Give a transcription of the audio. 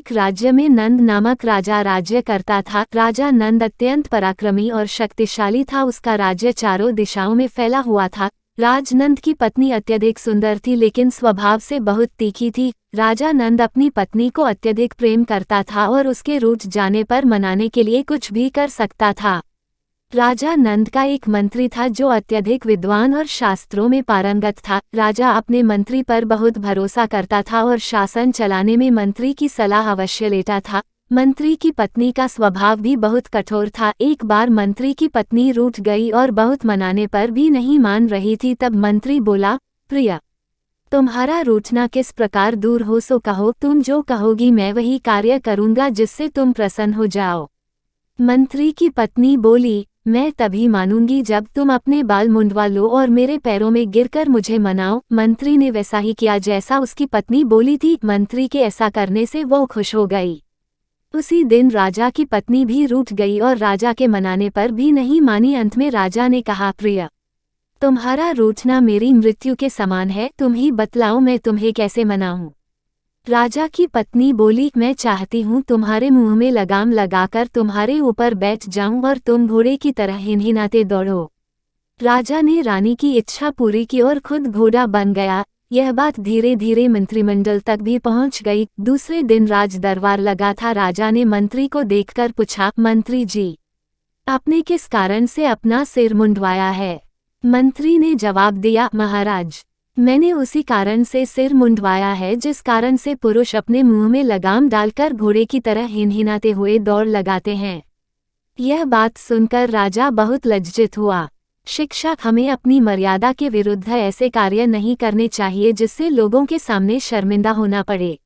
एक राज्य में नंद नामक राजा राज्य करता था। राजा नंद अत्यंत पराक्रमी और शक्तिशाली था। उसका राज्य चारों दिशाओं में फैला हुआ था। राजनंद की पत्नी अत्यधिक सुंदर थी, लेकिन स्वभाव से बहुत तीखी थी। राजा नंद अपनी पत्नी को अत्यधिक प्रेम करता था और उसके रूठ जाने पर मनाने के लिए कुछ भी कर सकता था। राजा नंद का एक मंत्री था जो अत्यधिक विद्वान और शास्त्रों में पारंगत था। राजा अपने मंत्री पर बहुत भरोसा करता था और शासन चलाने में मंत्री की सलाह अवश्य लेता था। मंत्री की पत्नी का स्वभाव भी बहुत कठोर था। एक बार मंत्री की पत्नी रूठ गई और बहुत मनाने पर भी नहीं मान रही थी। तब मंत्री बोला, प्रिय, तुम्हारा रूठना किस प्रकार दूर हो सो कहो। तुम जो कहोगी मैं वही कार्य करूंगा जिससे तुम प्रसन्न हो जाओ। मंत्री की पत्नी बोली, मैं तभी मानूंगी जब तुम अपने बाल मुंडवा लो और मेरे पैरों में गिरकर मुझे मनाओ। मंत्री ने वैसा ही किया जैसा उसकी पत्नी बोली थी। मंत्री के ऐसा करने से वो खुश हो गई। उसी दिन राजा की पत्नी भी रूठ गई और राजा के मनाने पर भी नहीं मानी। अंत में राजा ने कहा, प्रिय, तुम्हारा रूठना मेरी मृत्यु के समान है। तुम ही बतलाओ मैं तुम्हें कैसे मनाऊं। राजा की पत्नी बोली, मैं चाहती हूँ तुम्हारे मुंह में लगाम लगाकर तुम्हारे ऊपर बैठ जाऊं और तुम घोड़े की तरह हिनहिनाते दौड़ो। राजा ने रानी की इच्छा पूरी की और खुद घोड़ा बन गया। यह बात धीरे धीरे मंत्रिमंडल तक भी पहुंच गई। दूसरे दिन राज दरबार लगा था। राजा ने मंत्री को देखकर पूछा, मंत्री जी, आपने किस कारण से अपना सिर मुंडवाया है। मंत्री ने जवाब दिया, महाराज, मैंने उसी कारण से सिर मुंडवाया है जिस कारण से पुरुष अपने मुंह में लगाम डालकर घोड़े की तरह हिनहिनाते हुए दौड़ लगाते हैं। यह बात सुनकर राजा बहुत लज्जित हुआ। शिक्षा, हमें अपनी मर्यादा के विरुद्ध ऐसे कार्य नहीं करने चाहिए जिससे लोगों के सामने शर्मिंदा होना पड़े।